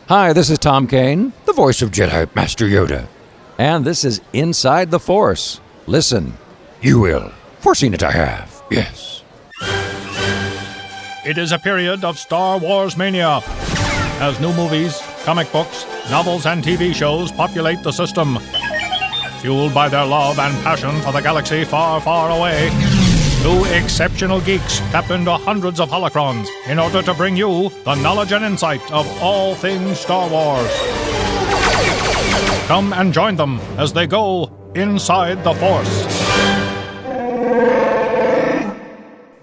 Hi, this is Tom Kane, the voice of Jedi Master Yoda. And this is Inside the Force. Listen, you will. Foreseen it I have, yes. It is a period of Star Wars mania, as new movies, comic books, novels, and TV shows populate the system. Fueled by their love and passion for the galaxy far, far away, two exceptional geeks tap into hundreds of holocrons in order to bring you the knowledge and insight of all things Star Wars. Come and join them as they go inside the Force.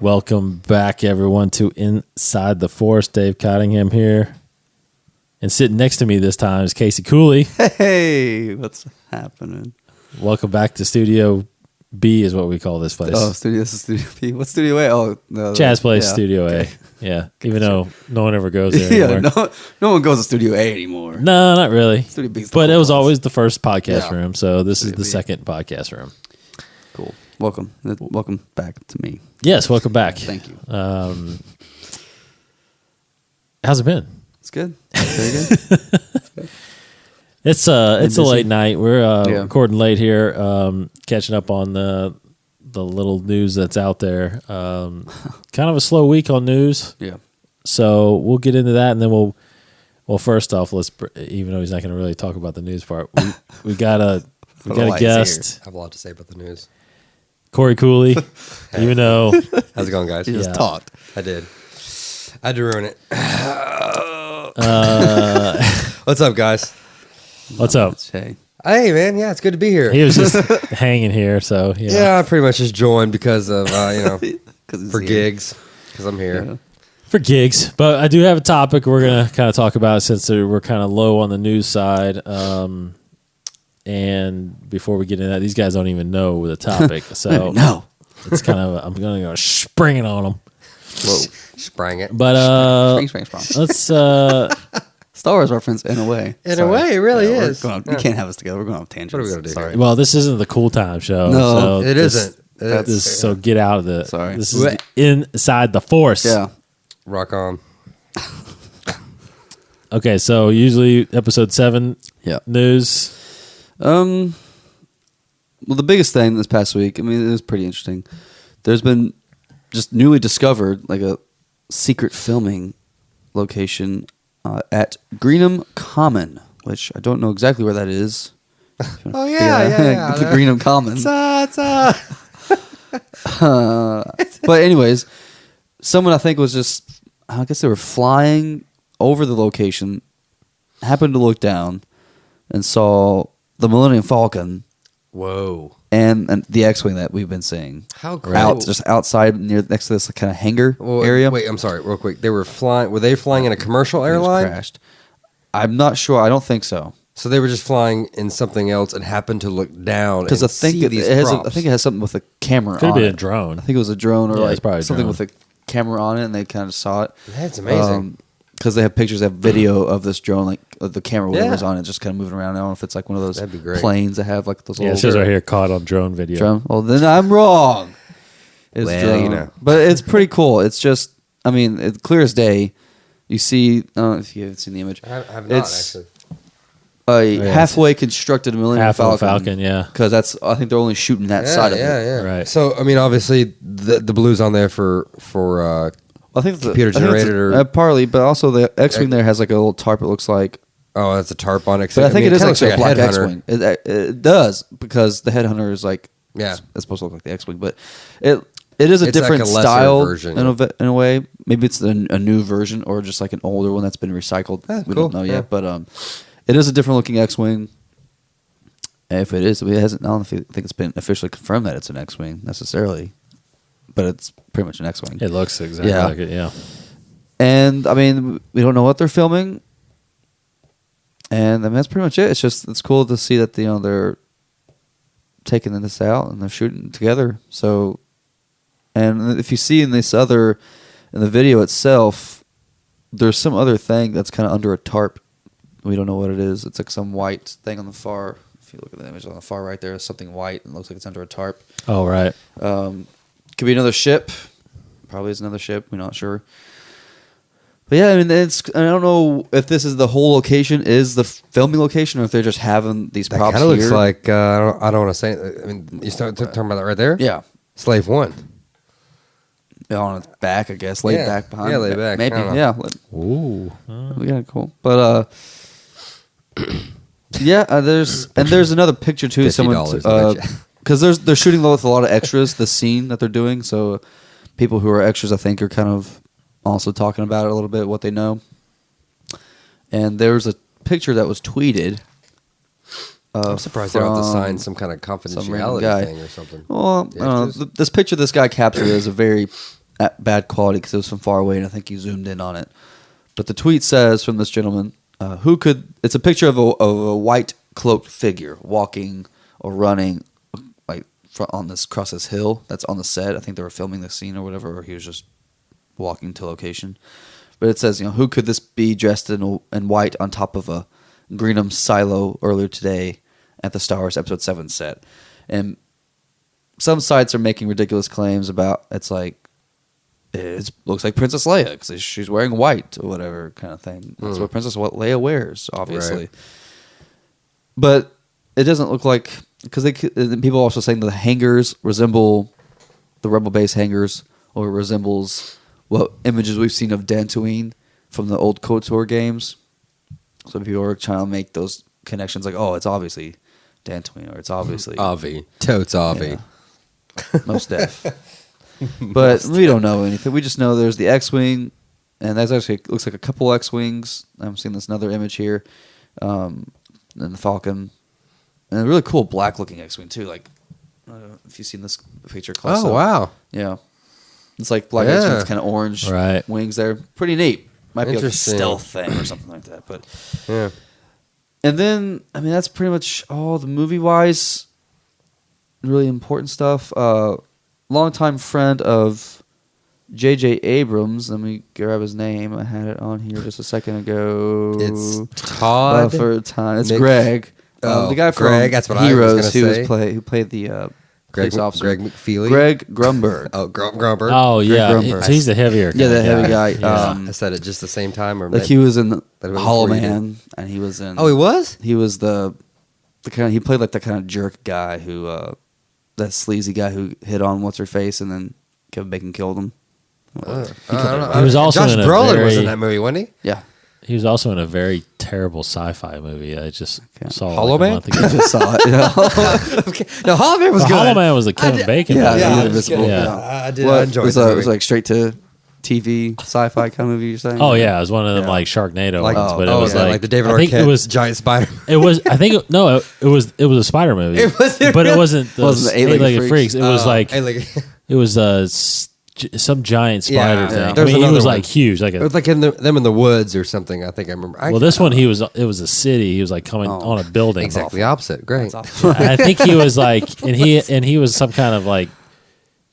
Welcome back, everyone, to Inside the Force. Dave Cottingham here. And sitting next to me this time is Cory Cooley. Hey, what's happening? Welcome back to Studio B is what we call this place. Oh, this is Studio B. What's Studio A? Oh, no. Chaz Place, yeah. Studio Okay. A. Yeah, even though no one ever goes there Yeah, anymore. no one goes to Studio A anymore. No, not really. Studio B's the But it cool was ones. always the first podcast room, so this Studio is the B. second podcast room. Cool. Welcome back to me. Yes, welcome back. Thank you. How's it been? It's good. Very good. It's a busy? late night. We're Yeah. recording late here, catching up on the little news that's out there. Kind of a slow week on news, Yeah. so we'll get into that, and then we'll first off, even though he's not going to really talk about the news part, we got a guest, I have a lot to say about the news. Cory Cooley. Even though How's it going, guys? You just Yeah. talked. I did. I had to ruin it. What's up, guys? what's up, Hey. Hey, man. Yeah, it's good to be here. he was just hanging here, so Yeah, I pretty much just joined because of, for here. gigs, because I'm here. Yeah. for gigs. But I do have a topic we're going to kind of talk about since we're kind of low on the news side. And before we get into that, these guys don't even know the topic. So No. it's kind of, I'm going to go spring it on them. Whoa. Sprang it. But Spring. let's, Star Wars reference in a way. In a way, it really we're is. going We can't have us together. We're going on tangents. What are we gonna do Sorry. here? well, this isn't the Cool Time show. No, so It this, isn't. So get out of the, Sorry. this is the Inside the Force. Yeah. Rock on. Okay, so usually episode 7 Yeah. news. Well, the biggest thing this past week, I mean, it was pretty interesting. There's been just newly discovered like a secret filming location at Greenham Common, which I don't know exactly where that is. Oh, yeah. The Greenham Common. But anyways, someone I think was just, I guess they were flying over the location, happened to look down and saw the Millennium Falcon Whoa. and the X-Wing that we've been seeing. How cool. Just outside next to this kind of hangar area. Wait, I'm sorry, real quick. Were they flying in a commercial It was airline? crashed. I'm not sure. I don't think so. So they were just flying in something else and happened to look down Because and I think see these it has. props. I think it has something with a camera. Could have on been a it. drone. I think it was a drone or Yeah, it's like probably a something drone. with a camera on it, and they kind of saw it. That's amazing. Because they have pictures, they have video of this drone, like of the camera, whatever's Yeah. on it, just kind of moving around. I don't know if it's like one of those That'd be great. planes that have like those Yeah, it little says right here, caught on drone video. drone. Well, then I'm wrong. It's Well, drone. you know. But it's pretty cool. It's just, I mean, it's clear as day. You see, I don't know if you haven't seen the image. I have not, It's actually. a yeah, halfway constructed Millennium Half of a Falcon. Falcon, yeah. Because I think they're only shooting that side of it. Yeah. Right. So, I mean, obviously, the blue's on there for I think Computer generated or- partly, but also the X-wing there has like a little tarp. It looks like, oh, that's a tarp on it. but I think it is kinda actually looks a black headhunter. X-wing. It does because the headhunter is like Yeah. it's supposed to look like the X-wing, but it is a It's like different a lesser style version, in a way. Maybe it's a new version or just like an older one that's been recycled. We cool. don't know Yeah. yet, but it is a different looking X-wing. If it is, it hasn't. I don't think it's been officially confirmed that it's an X-wing necessarily, but it's pretty much an X-wing. It looks exactly Yeah. like it, yeah. And I mean, we don't know what they're filming, and I mean that's pretty much it. It's cool to see that they're taking this out and they're shooting together. So, and if you see in the video itself, there's some other thing that's kind of under a tarp. We don't know what it is. It's like some white thing on the far. If you look at the image on the far right, there is something white and it looks like it's under a tarp. Oh, right. Could be another ship. Probably is another ship. We're not sure. But yeah, I mean, I don't know if this is the whole location is the filming location, or if they're just having these That props kind of looks here. like I don't want to say. I mean, you start talking about that right there. Yeah. Slave One. On its back, I guess, laid Yeah. back behind. Yeah, laid back. Maybe, I don't know. yeah. Ooh. We got cool, but yeah. There's another picture too. Someone $50, because they're shooting with a lot of extras. The scene that they're doing, so people who are extras, I think, are kind of also talking about it a little bit, what they know. And there's a picture that was tweeted. I'm surprised they don't have to from sign some kind of some random confidentiality guy. thing or something. Well, The I don't know. extras? This picture this guy captured is a very bad quality because it was from far away, and I think he zoomed in on it. But the tweet says from this gentleman, "Who could?" It's a picture of a white cloaked figure walking or running, like on this across this hill that's on the set. I think they were filming the scene or whatever, or he was just walking to location. But it says, who could this be dressed in white on top of a Greenham silo earlier today at the Star Wars Episode 7 set? And some sites are making ridiculous claims about it looks like Princess Leia because she's wearing white or whatever kind of thing. That's what Princess Leia wears, obviously. Right. But it doesn't look like, because people are also saying the hangars resemble the Rebel base hangars, or resembles what images we've seen of Dantooine from the old KOTOR games. So people are trying to make those connections, like, oh, it's obviously Dantooine, or it's obviously Avi. Totes Avi. Yeah. Most def. But we don't know anything. We just know there's the X-wing, and that's actually looks like a couple X-wings. I'm seeing this another image here, and the Falcon, and a really cool black-looking X-wing too. Like, I don't know if you've seen this picture close Oh up. wow. Yeah, it's like black Yeah. X-wings, kind of orange Right. wings there. Pretty neat. Might be like a Interesting. stealth thing or something like that. But Yeah. and then, I mean, that's pretty much all the movie-wise, really important stuff. Longtime friend of J.J. Abrams. Let me grab his name. I had it on here just a second ago. It's Todd. For time. It's Mc- Greg. Oh, the guy from Greg, that's what I was Heroes gonna say. who played the Greg, police officer. Greg McFeely. Greg Grumberg. Oh, Grumberg. Oh yeah, Grumberg. so he's the heavier. Yeah, the kind of heavy guy. Yeah. I said it just the same time, or Like he was in That was Hollow before you Man, and he was in. Oh, he was. He was the kind of, he played like the kind of jerk guy who that sleazy guy who hit on what's her face and then Kevin Bacon killed him. I don't know. He was also Josh in a Brolin was very- in that movie, wasn't he? Yeah, He was also in a very terrible sci-fi movie. I just saw Hollow like, a Man? month I ago. just saw it. Okay. No, Hollow Man was Well, good. Hollow Man was the Kevin Bacon. Yeah, movie. yeah, Yeah, Invisible. yeah. I did. What, I enjoyed was, that it was movie. like straight to TV sci-fi kind of movie. You're saying? Oh yeah, it was one of them Yeah. like Sharknado Like, ones, but it oh, was yeah, like the David I think Arquette it was giant spider. It was. I think it was a spider movie. Was it but it really? wasn't. Wasn't the Eight-Legged Eight-Legged Freaks. It was like it was some giant spider Yeah, thing. yeah. I There's mean, he another was one. like huge, like It a. was like them in the woods or something. I think I remember. Well, this one it was a city. He was like coming on a building. exactly opposite. Great. I think he was like, and he was some kind of like,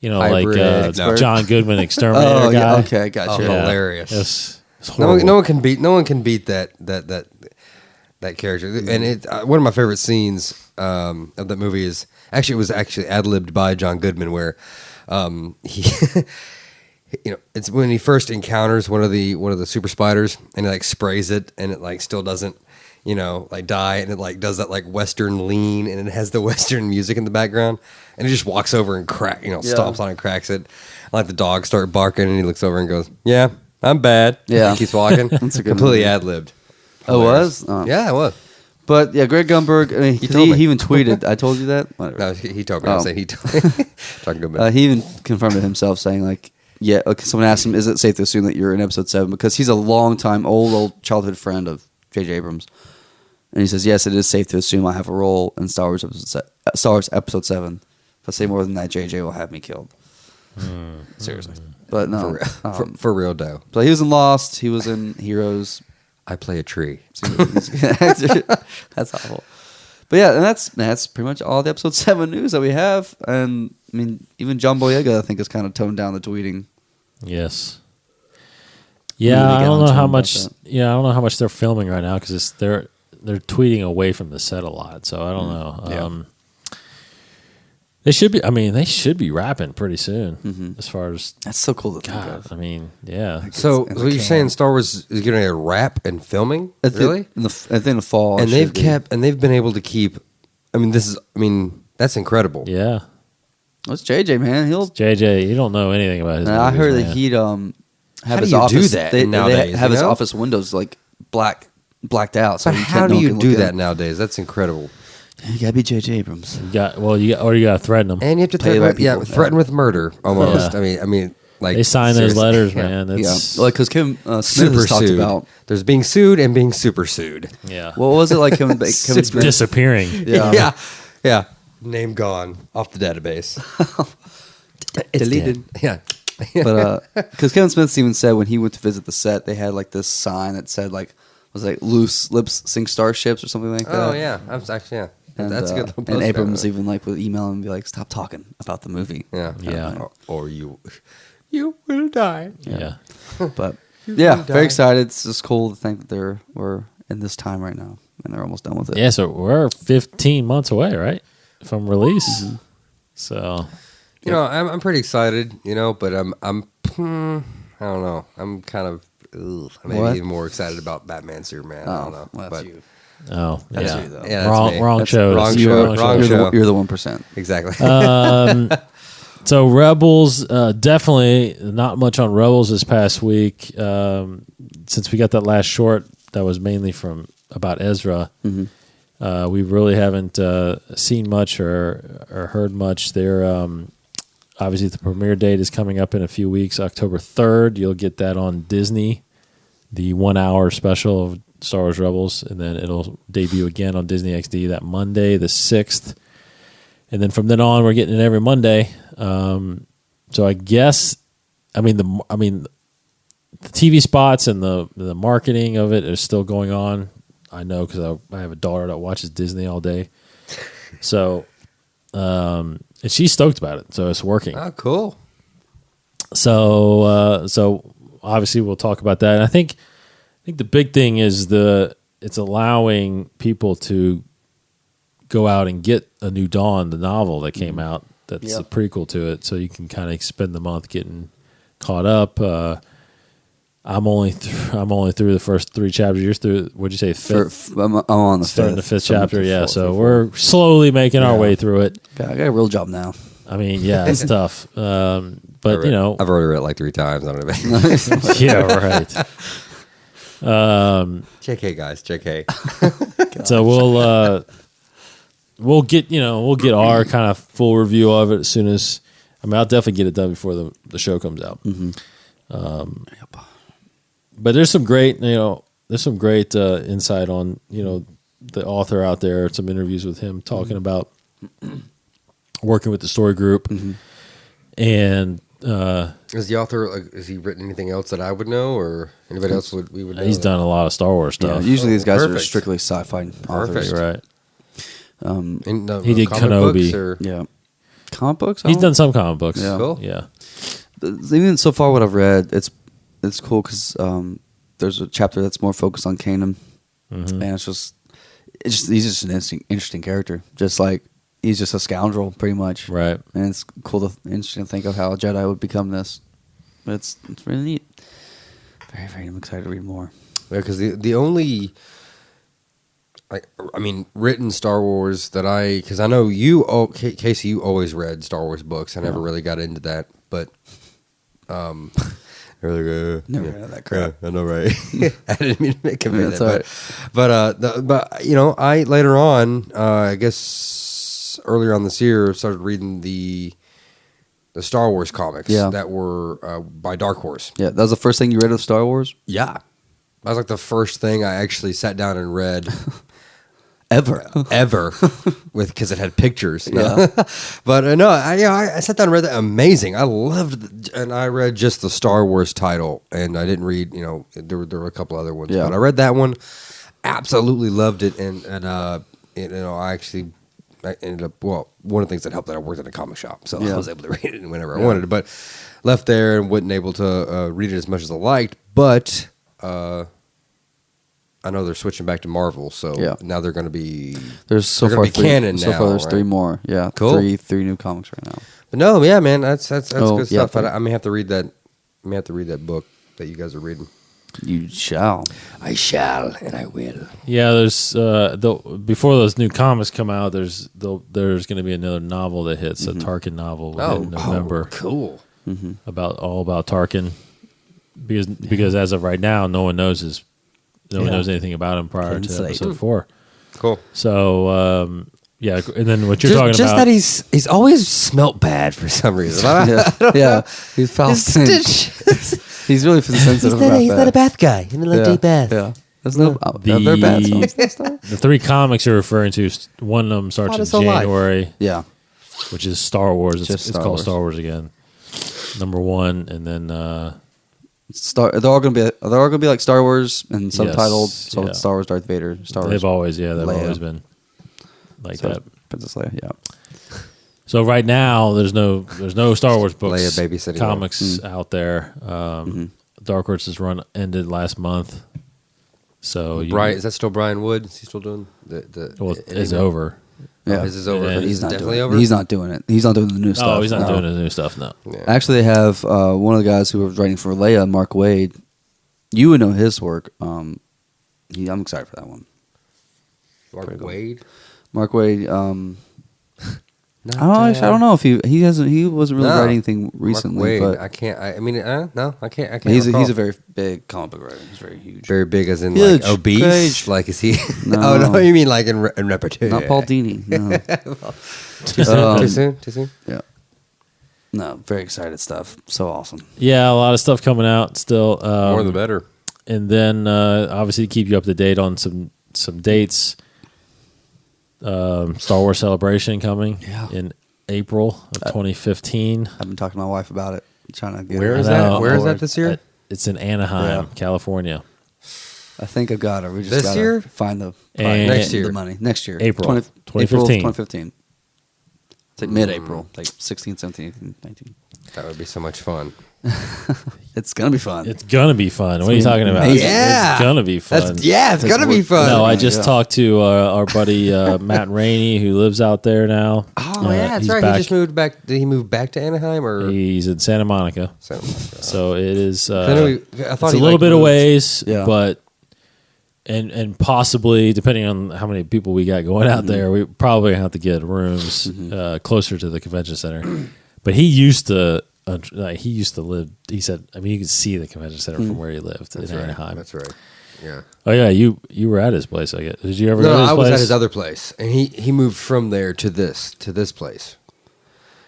Hybrid. like No. John Goodman Exterminator Oh guy. yeah. Okay, I got Oh, you. Yeah. hilarious. It's No horrible. one can beat that character. And it one of my favorite scenes of that movie is it was ad libbed by John Goodman, where he it's when he first encounters one of the super spiders and he like sprays it and it like still doesn't like die, and it like does that like Western lean and it has the Western music in the background, and he just walks over and stomps on it and cracks it. I like the dogs start barking and he looks over and goes, "Yeah, I'm bad." Yeah. And keeps walking. That's a good completely movie. ad libbed. Oh, it was? Oh. Yeah, it was. But yeah, Greg Grumberg. I mean, He told me. he even tweeted. I told you that. Whatever. No, he told me. Oh. I say he told me. Talking about He even confirmed it himself, saying like, "Yeah." Okay, someone asked him, "Is it safe to assume that you're in Episode 7?" Because he's a long-time, old childhood friend of J.J. Abrams, and he says, "Yes, it is safe to assume I have a role in Star Wars Episode 7. If I say more than that, J.J. will have me killed." Seriously, but no. for real though. So he was in Lost. He was in Heroes. I play a tree. That's awful. But yeah, and that's pretty much all the Episode 7 news that we have. And I mean, even John Boyega, I think, has kind of toned down the tweeting. Yes. Really Yeah, I get don't on know to how him much. about Yeah, I don't know how much they're filming right now because they're tweeting away from the set a lot. So I don't know. Yeah. They should be. I mean, they should be wrapping pretty soon. As far as That's so cool to think God, of. I mean, yeah. So, in so the you're can. saying Star Wars is getting a wrap and filming? I Really? think in the fall, And it they've should be. kept, and they've been able to keep. I mean, that's incredible. Yeah. Well, it's JJ, man. He'll. JJ, you don't know anything about his. And I movies, heard that man. he'd How have do his you do office. that they nowadays, have you his know? office windows like blacked out. So But you how can't, do no one you can do look that in. nowadays? That's incredible. You gotta be JJ Abrams. You got you got to threaten them. And you have to Play threaten, by people. threaten with murder almost. Yeah. I mean, like They sign those seriously. letters, Yeah. man. It's, Yeah, like because Kevin Smith Super has talked sued. about There's being sued and being super sued. yeah. what was it like Kevin Smith? Disappearing. Yeah. yeah. Name gone off the database. It's Deleted. dead. Yeah. But because Kevin Smith even said when he went to visit the set, they had like this sign that said loose lips sink starships or something like that. Oh yeah, I was actually And, that's a good. little and post Abrams about it. even like would email him and be like, "Stop talking about the movie." Yeah, Yeah. Or you will die. Yeah. But yeah, die. very excited. It's just cool to think that we're in this time right now, and they're almost done with it. Yeah, so we're 15 months away, right? From release. So, You know, I'm pretty excited. You know, but I'm I don't know. I'm kind of maybe What? even more excited about Batman Superman. I don't know. well, but that's you. oh, That's yeah. you, though. Yeah, that's wrong me. wrong That's show. wrong That's show. wrong Wrong show. show. You're the 1%. Exactly. So Rebels, definitely not much on Rebels this past week. Since we got that last short that was mainly from about Ezra, we really haven't seen much or heard much. There, obviously, the premiere date is coming up in a few weeks, October 3rd. You'll get that on Disney, the 1 hour special of Star Wars Rebels, and then it'll debut again on Disney XD that Monday, the 6th. And then from then on, we're getting it every Monday. So I guess, the TV spots and the marketing of it is still going on. I know because I have a daughter that watches Disney all day. So, and she's stoked about it. So it's working. Oh, cool. So obviously we'll talk about that. And I think the big thing is it's allowing people to go out and get A New Dawn, the novel that came out. That's a prequel to it, so you can kind of spend the month getting caught up. I'm only through the first 3 chapters. You're through. What'd you say? Fifth? I'm on the Starting the fifth Starting chapter. with the Yeah, fourth, so fourth. we're slowly making our way through it. God, I got a real job now. I mean, yeah, it's tough. But you know, I've already read it like 3 times. I don't know. yeah, right. JK, guys, JK. So we'll get our kind of full review of it as soon as. I'll definitely get it done before the show comes out. But there's some great insight on the author out there. Some interviews with him talking about working with the story group, and Is the author has he written anything else that I would know or anybody else we would know? he's done a lot of Star Wars Yeah, stuff. usually these guys are perfect. strictly sci-fi authors. Perfect. Right. In, He did comic Kenobi. books or- Yeah. Comic books? He's done some comic books. Yeah. Cool. Yeah. Even so far, what I've read, it's cool because there's a chapter that's more focused on Kanan, and it's just he's just an interesting character. Just like he's just a scoundrel, pretty much. Right. And it's interesting to think of how a Jedi would become this. But it's really neat. Very, very. I'm excited to read more. Yeah, because the only, I mean, written Star Wars that because I know Casey, you always read Star Wars books. I never really got into that, but Never read that crap. Yeah, I know, right? I didn't mean to make him That's that, but I later on, I guess earlier on this year, started reading the Star Wars comics that were by Dark Horse. Yeah, that was the first thing you read of Star Wars Yeah, that was like the first thing I actually sat down and read ever. because it had pictures. Yeah. But no, I sat down and read that. Amazing. I loved and I read just the Star Wars title, and I didn't read. There were a couple other ones, Yeah. but I read that one. Absolutely loved it, and I ended up, one of the things that helped that I worked at a comic shop, so I was able to read it whenever I wanted, but left there and wasn't able to read it as much as I liked, but I know they're switching back to Marvel, so Yeah. now they're going to be. There's so They're far gonna be canon so now, far there's right? 3 more. Yeah, Cool. Three new comics right now. But no, yeah, man, that's good yeah, stuff. I may have to read that. I may have to read that book that you guys are reading. You shall. I shall, and I will. Yeah, there's before those new comics come out, there's going to be another novel that hits, a Tarkin novel in November. Cool. About Tarkin, because as of right now, no one knows knows anything about him prior to Slate. episode 4. Cool. So yeah, and then what you're talking just about, that he's always smelt bad for some reason. Yeah, he's foul stench. He's really sensitive about He's that. not a bath guy. He doesn't take bath. Yeah. There's no they're bad songs. the 3 comics you're referring to, one of them starts Hot in as a life. January, Yeah. which is Star Wars. Just It's Star called Wars. Star Wars again, number 1, and then They're all gonna be like Star Wars and subtitled. So yeah. it's Star Wars Darth Vader, Star Wars they've always Leia. always been like so that. Princess Leia, yeah. So right now, there's no Star Wars books, Leia babysitting comics out there. Dark Horse's run ended last month, so Brian, is that still Brian Wood? Is he still doing the? well, it's over. Yeah. His is over. And But He's he's not definitely doing over. He's not doing it. He's not doing the new stuff. Oh, he's not No. doing the new stuff. No, Yeah. Actually, they have one of the guys who was writing for Leia, Mark Wade. You would know his work. I'm excited for that one. Mark Wade. Mark Wade. Not, I don't know if he wasn't really No. writing anything recently, Mark Wade. but I can't. No, I can't. he's recall. a very big comic book writer. He's very huge. very big, as in Huge. like obese. Huge. Like is he? No. Oh no, you mean like in repertoire? Not Paul Dini. No. Too soon. Too soon. Yeah. No, very excited stuff. So awesome. yeah, a lot of stuff coming out still. More the better. And then obviously keep you up to date on some dates. Star Wars Celebration coming in April of 2015. I've been talking to my wife about it. Trying to get Where her is I that? know. Where is that this year? It's in Anaheim, Yeah. California. I think I got her. We just This gotta year? find the And next year. the money next year. April. 2015. 2015. It's like mid-April, like 16, 17, 18, 19. That would be so much fun. It's gonna be fun. It's gonna be fun. What are you talking about? amazing. Yeah. It's gonna be fun. It's gonna be fun. No, I Yeah. just talked to our buddy Matt Rainey, who lives out there now. Oh yeah, that's he's right. back- He just moved back. Did he move back to Anaheim or? He's in Santa Monica, So, so it is. I thought It's a he, little like, bit of moved. ways, Yeah. but and possibly depending on how many people we got going out there, we probably have to get rooms closer to the convention center. But he used to live. He said, I mean, you could see the convention center from where he lived That's in right. Anaheim. That's right. Yeah. Oh yeah, you were at his place. I guess. Did you ever No, go to his I was place? at his other place, and he moved from there to this place.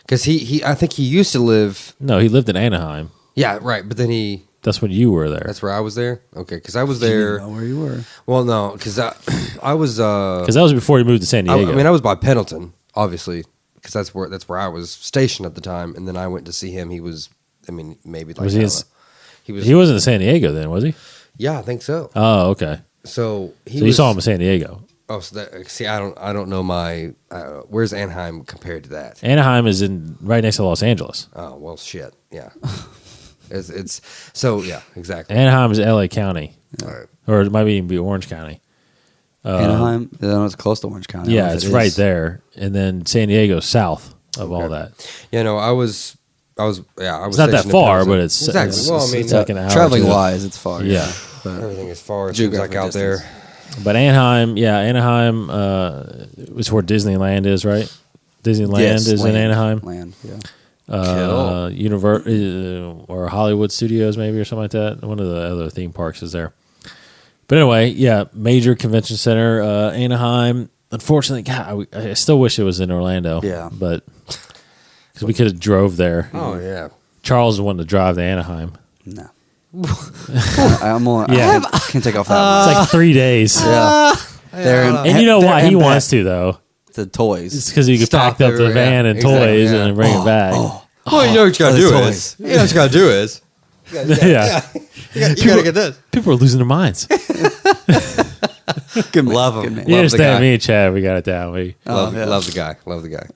Because I think he used to live. No, he lived in Anaheim. Yeah, right. But then That's when you were there. that's where I was there. Okay, because I was You there. didn't know where you were. Well, no, because I was. Because that was before he moved to San I Diego. mean, I was by Pendleton, obviously, because that's where I was stationed at the time. And then I went to see him. He was, I mean, maybe like Was he I in- don't know. He was. he wasn't in San Diego then, was he? Yeah, I think so. Oh, okay. So he. So you saw him in San Diego. Oh, so that see, I don't know my. Where's Anaheim compared to that? Anaheim is in right next to Los Angeles. Oh well, shit. Yeah. it's so yeah, exactly. Anaheim is L.A. County, All right. or it might even be Orange County. Anaheim. I know it's close to Orange County. I don't Yeah, know if it's it right is. there, and then San Diego south of all Okay. that. Yeah, no, I was. Yeah, I was. It's not that stationed in far, Pendleton. but it's exactly. It's, well, I it's- mean, it's like an hour. Traveling or two. wise, it's far. Yeah. But everything is far. It seems like Geographic out distance. there. But Anaheim, is where Disneyland is, right? Disneyland Yes, is land. in Anaheim. Land, yeah. Or Hollywood Studios, maybe, or something like that. One of the other theme parks is there. But anyway, yeah, major convention center, Anaheim. Unfortunately, God, I still wish it was in Orlando. Yeah. but because we could have drove there. Oh yeah. Charles wanted to drive to Anaheim. No. I'm on. Yeah. I can't take off that It's like 3 days. one. Yeah. They're And you know they're why he in wants back. to though? The toys. It's because you could Stop pack up the everywhere, van yeah. and Exactly, toys yeah. and bring it back. Well, you know what you gotta the do toys. is. You know what you gotta do is. Yeah. You gotta get this. People are losing their minds. Good man. Love 'em. Good man. You Love the guy. understand me and Chad? We got it down. We Love, yeah. love the guy. Love the guy.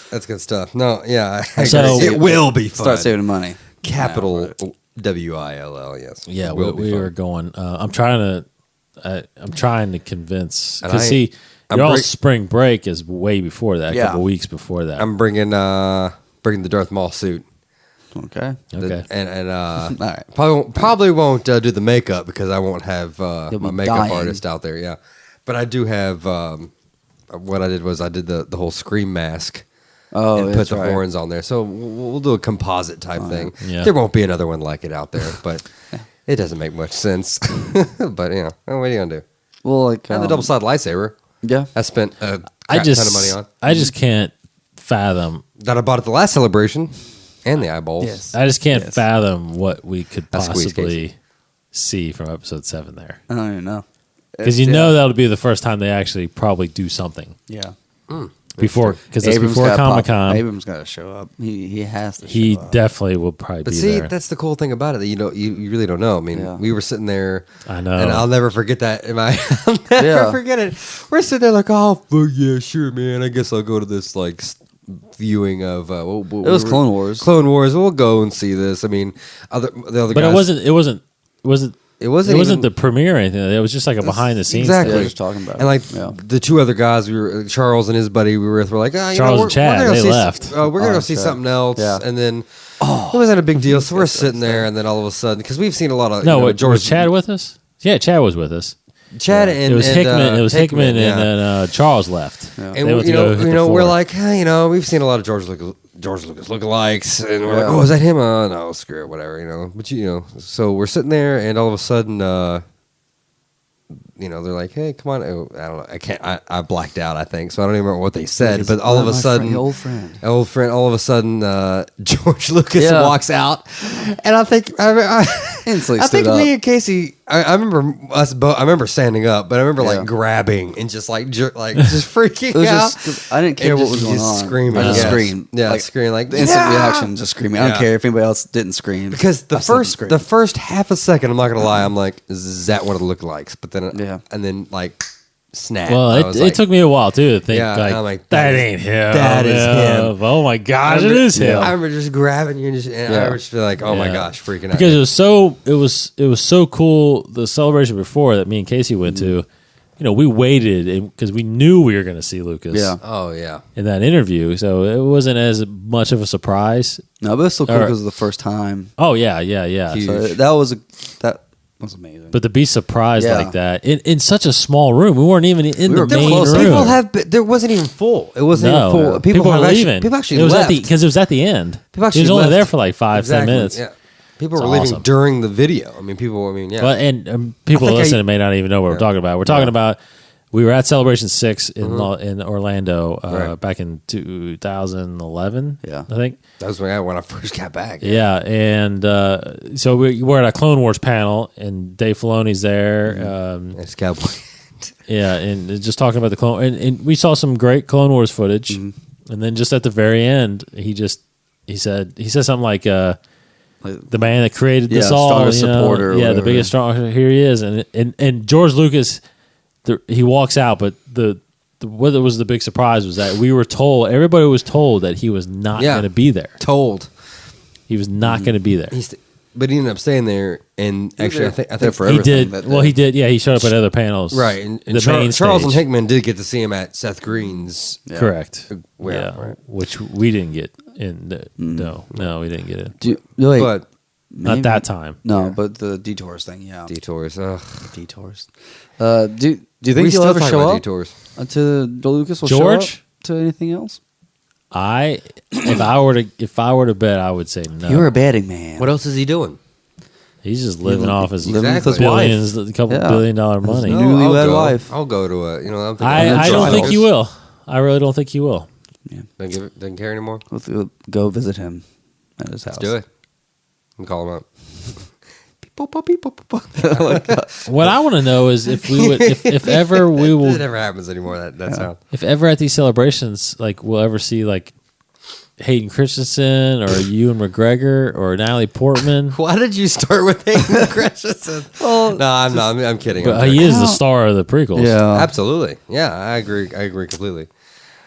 That's good stuff. No, yeah. I So- agree. It will be fun. Start saving money. Capital WILL. Yes. Yeah, It will be we fun. were going. I'm trying to. I'm trying to convince And because I'm your all break- spring break is way before that, a Yeah. couple weeks before that. I'm bringing the Darth Maul suit. Okay. Okay. And All right. probably won't do the makeup because I won't have my You'll be makeup dying. artist out there. Yeah, but I do have. What I did was I did the whole Scream mask. Oh, and put that's the right. horns on there. So we'll do a composite type thing. Yeah. There won't be another one like it out there, but it doesn't make much sense. But what are you gonna do? Well, like And the double-sided lightsaber. Yeah. I spent a I crap ton of money on I just can't fathom. that. I bought at the last celebration, and the eyeballs. Yes. I just can't Yes. fathom what we could I squeezed possibly see from episode 7 there. I don't even know. Because you know that'll be the first time they actually probably do something Yeah. before. Because it's Abrams before gotta Comic Con. Abrams got to show up. He has to. He show up. definitely will probably But be see, there. that's the cool thing about it that you really don't know. I mean, Yeah. we were sitting there, I know. and I'll never forget that. I'll never Yeah. forget it. We're sitting there like, oh, fuck yeah, sure, man. I guess I'll go to this like viewing of. It was Clone Wars. Clone Wars. We'll go and see this. I mean, the other but guys. it wasn't It wasn't even the premiere or anything. It was just like a behind the scenes exactly. thing. Yeah, just talking about and like it. Yeah. the two other guys, we were Charles and his buddy. We were with. We're like, Charles we're, and Chad, we're gonna they see left. we're gonna go Oh, see Chad. something else. Yeah. And then it wasn't a big deal. So we're sitting there, and then all of a sudden, because we've seen a lot of No, George was Chad with us? Yeah, Chad was with us. Chad and It was Hickman. It was Hickman, yeah. and then Charles left. Yeah. And They went to you go hit the we're floor. like, we've seen a lot of George Lucas lookalikes, and we're like, Yeah. oh, is that him? No, screw it, whatever, But so we're sitting there, and all of a sudden, they're like, hey, come on. Oh, I don't know. I blacked out, I think, so I don't even remember what they said. But all of a sudden, old friend. all of a sudden, George Lucas Yeah. walks out, and I think Instantly I stood think up. me and Casey. I remember us both. I remember standing up, but I remember Yeah. like grabbing and just like just freaking It was out. just 'cause I didn't care And what just- was going just on. screaming, I just yes. screamed. Yeah, like, screaming like the instant "Yeah!" reaction, just screaming. I Yeah. don't care if anybody else didn't scream Because I still screamed. the first half a second, I'm not gonna lie, I'm like, is that what it looked like? But then Yeah. and then like snap. Well, I it was like- took me a while too to think. Yeah, like, I'm like, that that is- ain't him. that is Yeah. him. Oh my gosh, it remember- is him. I remember just grabbing you and I Yeah. remember just like, oh my Yeah. gosh, freaking out. Because it was so cool. The celebration before that me and Casey went to, we waited because we knew we were going to see Lucas. Yeah. oh yeah. In that interview, so it wasn't as much of a surprise. No, but it's still cool Or- because it was the first time. Oh yeah. Huge. So that was amazing. But to be surprised Yeah. like that in such a small room, we weren't even in We the were main close. room. There wasn't even full. It wasn't No, even full. people have were actually, leaving. People actually it was left. because it was at the end. People actually he was only left. there for like 5-10 Exactly, minutes. Yeah. People It's were leaving awesome. during the video. I mean, yeah. But people I think listening may not even know what we're talking about. We're talking about we were at Celebration 6 in in Orlando Right. back in 2011. Yeah. I think. That was when I first got back. Yeah, and so we're at a Clone Wars panel, and Dave Filoni's there. It's Cowboy. Yeah, and just talking about the Clone, and we saw some great Clone Wars footage, and then just at the very end, he said something like. The man that created this Yeah, all, strongest supporter or the whatever. biggest strong. Here he is, and George Lucas, he walks out, but what was the big surprise was that everybody was told that he was not Yeah. going to be there. Told. He was not going to be there. But he ended up staying there, and actually, I there think for He everything did. that Well, day. he did. Yeah, he showed up at other panels. right. And the main Charles and stage. Hickman did get to see him at Seth Green's. Yeah. Correct. Where, Yeah, right. which we didn't get in. No, we didn't get it. Do you, wait, But Not maybe- that time. No, but the detours thing, yeah. detours. Ugh. Detours. Do you think We he'll still ever talk show about up? detours. To Lucas will George? show up to anything else? If I were to bet, I would say no. You're a betting man. What else is he doing? He's just living off his living with his billions, a couple Yeah. $1 billion money. No. Newlywed I'll go. wife. I'll go to a. I'm thinking I don't George think Lucas. he will. I really don't think he will. Doesn't care anymore. We'll go visit him at his house. Let's do it. And call him up. What I want to know is if we would, if ever we It will, never happens anymore. That sound. if ever at these celebrations, like we'll ever see like Hayden Christensen or Ewan McGregor or Natalie Portman. Why did you start with Hayden Christensen? No, I'm not. I'm kidding. But I'm he joking. is the star of the prequels. Yeah. Absolutely. Yeah, I agree. I agree completely.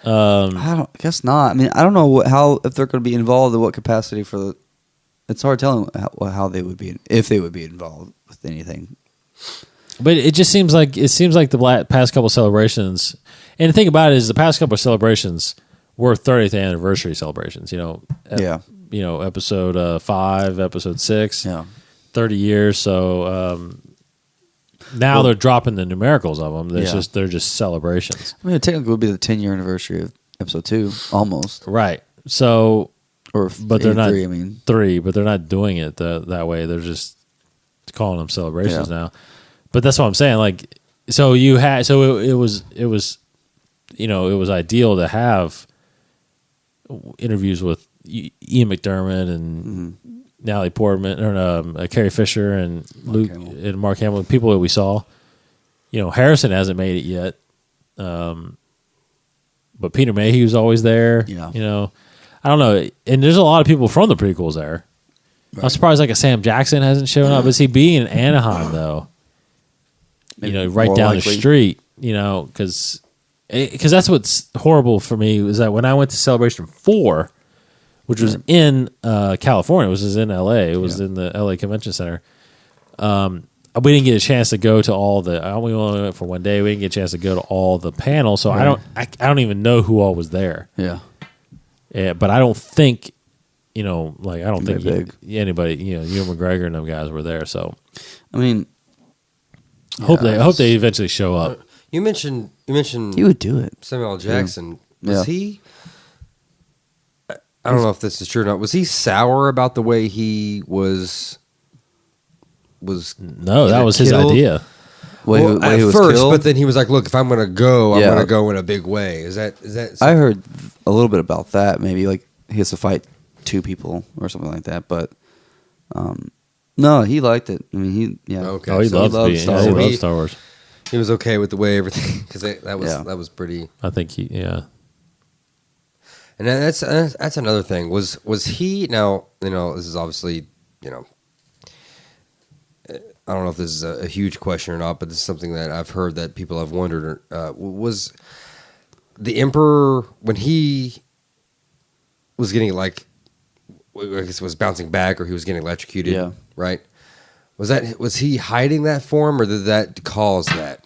I guess not. I mean, I don't know if they're going to be involved in what capacity for the. It's hard telling how they would be if they would be involved with anything. But it just seems like the past couple celebrations, and the thing about it is the past couple of celebrations were 30th anniversary celebrations. Episode 5, episode 6, 30 years. So now they're dropping the numericals of them. They're just celebrations. I mean, it technically would be the 10-year anniversary of episode 2, almost. Right. So, but they're not 3, but they're not doing it that way. They're just calling them celebrations now. But that's what I'm saying. Like, so you had, so it was, it was ideal to have interviews with Ian McDermott and Natalie Portman or Carrie Fisher and Mark Hamill, people that we saw. Harrison hasn't made it yet, but Peter Mayhew was always there. I don't know, and there's a lot of people from the prequels there. Right. I'm surprised like a Sam Jackson hasn't shown up. Is he being in Anaheim though? Maybe right down likely. the street. Because that's what's horrible for me is that when I went to Celebration 4, which was in California, it was in L.A., it was in the L.A. Convention Center. We didn't get a chance to go to all the. We only went for one day. We didn't get a chance to go to all the panels, so I don't even know who all was there. Yeah. But I don't think, I don't think anybody, Ewan McGregor and them guys were there. So, I mean, I hope they eventually show up. You mentioned he would do it. Samuel L. Jackson. Was he? I don't know if this is true or not. Was he sour about the way he was? No, that was his idea. At first, but then he was like, "Look, if I'm going to go, I'm going to go in a big way." Is that? I heard a little bit about that. Maybe like he has to fight 2 people or something like that. But no, he liked it. I mean, Okay. Oh, he loved Star Wars. He loved Star Wars. He was okay with the way everything because that was pretty. I think And that's another thing. Was he now? This is obviously I don't know if this is a huge question or not, but this is something that I've heard that people have wondered. Was the Emperor, when he was getting I guess was bouncing back or he was getting electrocuted, right? Was he hiding that form, or did that cause that,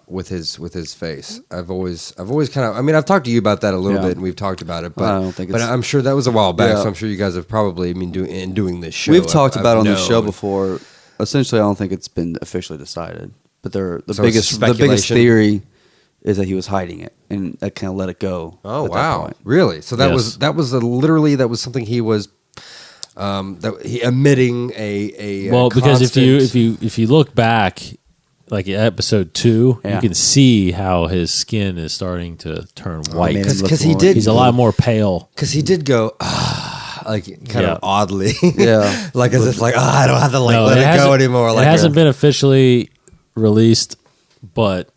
with his face? I've always kind of. I mean, I've talked to you about that a little bit, and we've talked about it, but I don't think but I'm sure that was a while back. So I'm sure you guys have probably doing this show. We've talked about it on the show before. Essentially, I don't think it's been officially decided, but the biggest theory is that he was hiding it and that kind of let it go. Oh wow, really? So that was literally something he was. That he emitting a because constant... if you look back, like at episode 2, you can see how his skin is starting to turn white because he's a lot more pale. Because he did go kind of oddly, like as if I don't have to let it go anymore. It hasn't been officially released, but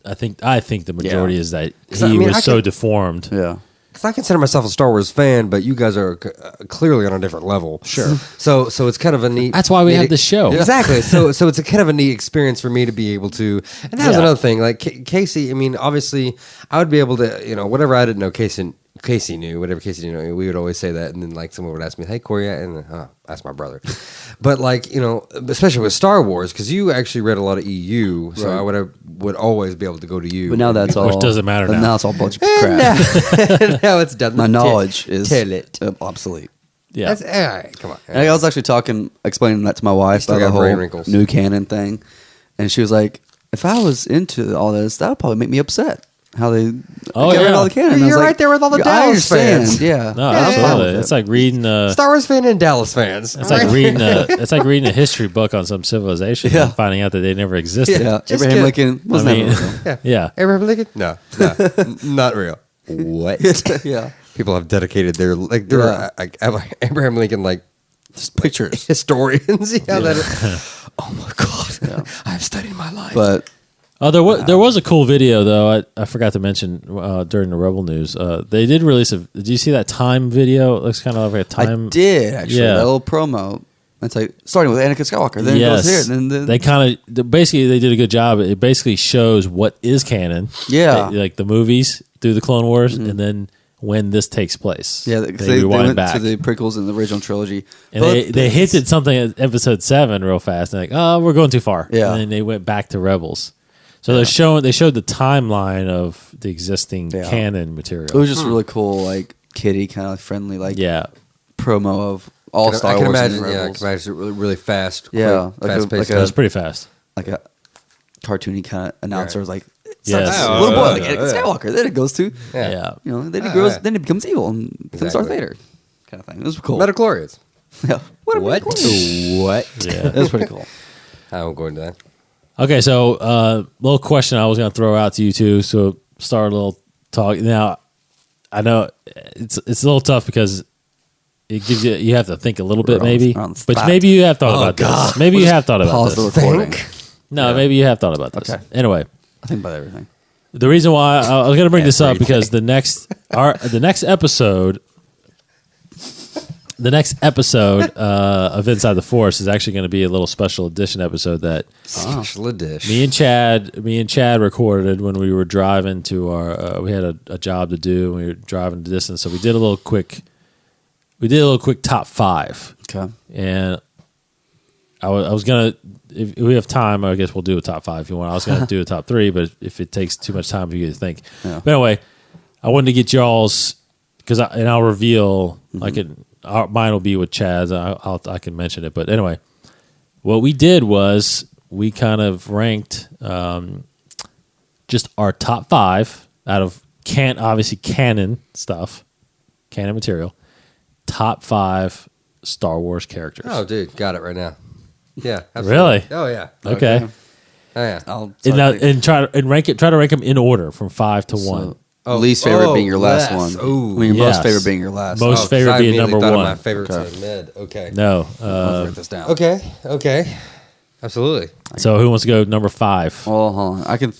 I think the majority is that he was so deformed. Yeah. Because I consider myself a Star Wars fan, but you guys are clearly on a different level. Sure. So it's kind of a neat. That's why we have this show. Exactly. So it's a kind of a neat experience for me to be able to. And that was another thing. Like Casey, I mean, obviously, I would be able to, whatever I didn't know, Casey knew. Whatever Casey didn't know, we would always say that, and then someone would ask me, "Hey, Cory," and that's my brother. But especially with Star Wars, because you actually read a lot of EU, so I would always be able to go to you. But now that's all. Which doesn't matter now. Now it's all a bunch of crap. Now it's done. My knowledge is obsolete. Yeah. That's, all right, come on. And I was actually explaining that to my wife about the whole new canon thing, and she was like, "If I was into all this, that would probably make me upset." How they all the canon. You're right there with all the Dallas fans. Yeah, no, absolutely. It's like reading Star Wars fan and Dallas fans. It's like reading a history book on some civilization and finding out that they never existed. Yeah, Abraham Lincoln was never real. Yeah, Abraham Lincoln? No, not real. What? Yeah, people have dedicated their Abraham Lincoln just pictures historians. Oh my god, I've studied my life, but. There was a cool video though. I forgot to mention during the Rebel news. They did release did you see that time video? It looks kind of like a time. I did actually. That little promo. It's like starting with Anakin Skywalker, then it goes here, and then they kind of basically they did a good job. It basically shows what is canon. Yeah, like the movies through the Clone Wars, and then when this takes place. Yeah, because they rewind went back. to the prequels in the original trilogy. And they hinted something at episode 7 real fast. And like, oh, we're going too far. Yeah. And then they went back to Rebels. So they showed the timeline of the existing canon material. It was just really cool, like kiddie kind of friendly, like promo of all Star Wars. I and can Rebels. imagine really, really fast. Yeah, quick, fast paced. It was pretty fast. like a cartoony kind of announcer was like, Yes. little boy, like Skywalker. Then it goes to, Yeah. then he grows, then he becomes evil and becomes Darth Vader, kind of thing. It was cool. Midichlorians. Yeah. What? What? Yeah. It was pretty cool. I won't go into that. Okay, so little question I was going to throw out to you two. So start a little talk. Now, I know it's a little tough because it gives you have to think a little bit, maybe. But maybe you have thought about this. Maybe you have thought about Pause the this. recording. No, maybe you have thought about this. Okay. Anyway, I think about everything. the reason why I was going to bring this up because the next episode. The next episode of Inside the Force is actually going to be a little special edition episode that Special edition. me and Chad recorded when we were driving to our. We had a job to do. And we were driving the distance, so we did a little quick top 5. Okay. And I was gonna, if we have time, I guess we'll do a top 5 if you want. I was gonna do a top 3, but if it takes too much time for you to think. Yeah. But anyway, I wanted to get y'all's and I'll reveal mine will be with Chad's. I can mention it, but anyway, what we did was we kind of ranked just our top 5 out of obviously canon stuff, canon material. Top 5 Star Wars characters. Oh, dude, got it right now. Yeah, absolutely. Really? Oh, yeah. Okay. Oh, yeah. And try to rank them in order from 5 to 1. Least favorite being your last one. Ooh. I mean, your Yes. most favorite being your last. Most favorite being number thought of 1. my favorite Okay. to mid. Okay. No. I'll write this down. Okay. Absolutely. So who wants to go number 5? Well, hold on. I can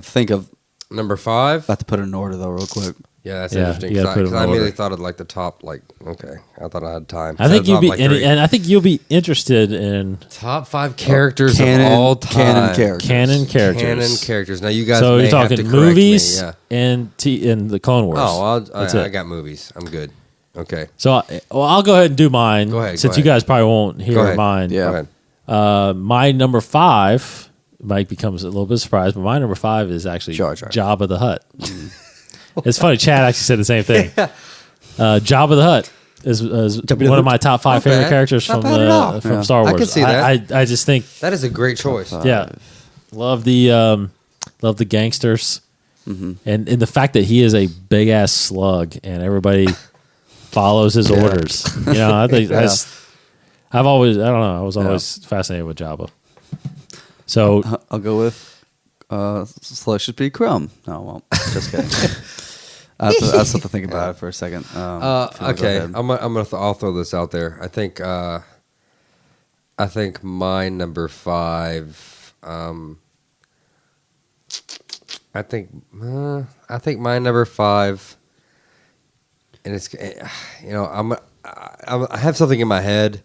think of. Number 5. I have to put it in order though, real quick. Yeah, that's Yeah, interesting. you gotta put it Because in I immediately order. thought of like the top, okay. I thought I had time. I think So you'll top, be like, 3. and I think you'll be interested in Top 5 characters Canon, of all time. canon characters. canon characters. Canon characters. Now you guys So may you're have to talking correct movies me. Yeah. and the Clone Wars. Oh, That's I it. got movies. I'm good. Okay. So I'll go ahead and do mine. Go ahead, Since go you ahead. guys probably won't hear Go ahead. mine. Yeah. Go ahead. My number 5, Mike becomes a little bit surprised, but my number 5 is actually Jar Jar. Jabba the Hutt. It's funny, Chad actually said the same thing. Jabba the Hutt is one of my top 5 Not favorite bad. characters Not from bad at all. from Yeah. Star Wars. I can see that. I just think, That is a great choice. yeah, love the gangsters, and the fact that he is a big ass slug and everybody follows his orders. You know, I think I was always fascinated with Jabba. So I'll go with Celestial P. Crumb. No, I won't. Just kidding. I have to think about it for a second. If you wanna go Okay, ahead. I'll throw this out there. I think my number 5. I think my number 5, and it's I have something in my head,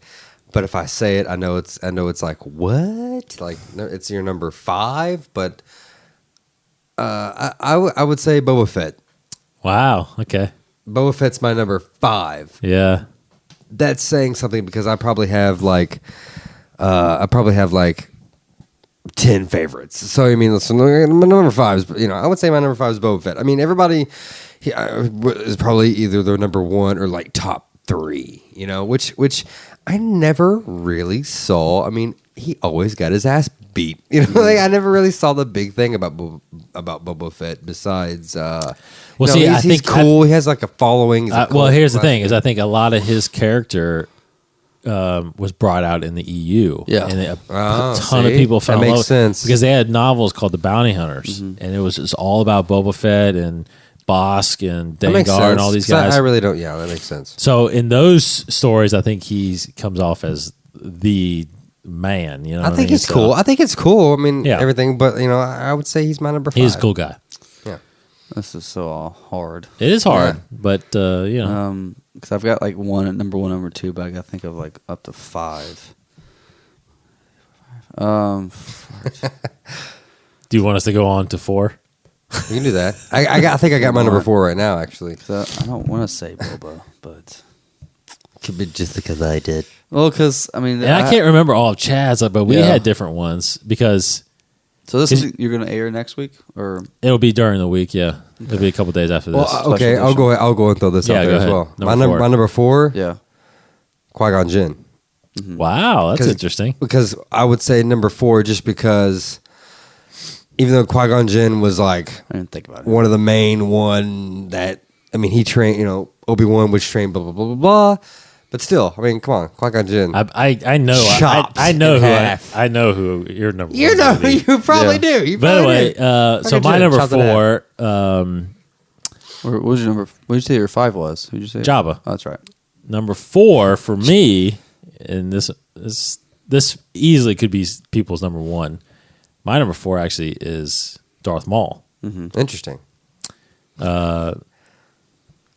but if I say it, I know it's like what? Like no, it's your number 5, but I would say Boba Fett. wow, okay, Boba Fett's my number 5. yeah, That's saying something because I probably have like 10 favorites. So I mean, listen, my number 5 is I would say my number 5 is Boba Fett. I mean, everybody is probably either their number 1 or like top 3. Which I never really saw. I mean, he always got his ass beat. Like I never really saw the big thing about Boba Fett besides. see, I he's think cool. He has like a following. He's a well, cult here's the thing: classic. is I think a lot of his character was brought out in the EU. Yeah. and a Oh, ton of see? people That fell in makes love sense. because they had novels called The Bounty Hunters, and it was just all about Boba Fett and Bosk and That makes Dengar and all sense. these guys. I really don't. Yeah, that makes sense. So in those stories, I think he comes off as the man. You know, I think it's it's cool. I think it's cool. I mean, Yeah. everything, but I would say he's my number 5. He's a cool guy. Yeah. This is so hard. It is hard, Yeah. but you know, Because I've got like number 1, number 2, but I got to think of like up to 5. do you want us to go on to 4? You can do that. I think I got my number 4 right now. Actually, I don't want to say Boba, but could be just because I did. well, because I mean, And I can't remember all of Chad's, but we had different ones because So this is you're going to air next week, or it'll be during the week. Yeah, it'll be a couple days after this. Well, okay, I'll go and throw this out there go as ahead. well. Number 4. My number 4, yeah, Qui-Gon Jinn. Wow, that's interesting. Because I would say number 4 just because even though Qui-Gon Jinn was like I didn't think about it. one of the main one that he trained, Obi-Wan which trained blah blah blah blah blah. But still, I mean, come on, Qui-Gon Jinn. I know Chopped I know in who half. I know who your number. You one's know, gonna be. you probably do. You By the probably way, do. so Qui-Gon my Jinn, number chopped in half. 4, What was your number? What did you say your 5 was? Who did you say? Jabba. Oh, that's right. Number 4 for me, and this easily could be people's number 1. My number 4 actually is Darth Maul. Interesting.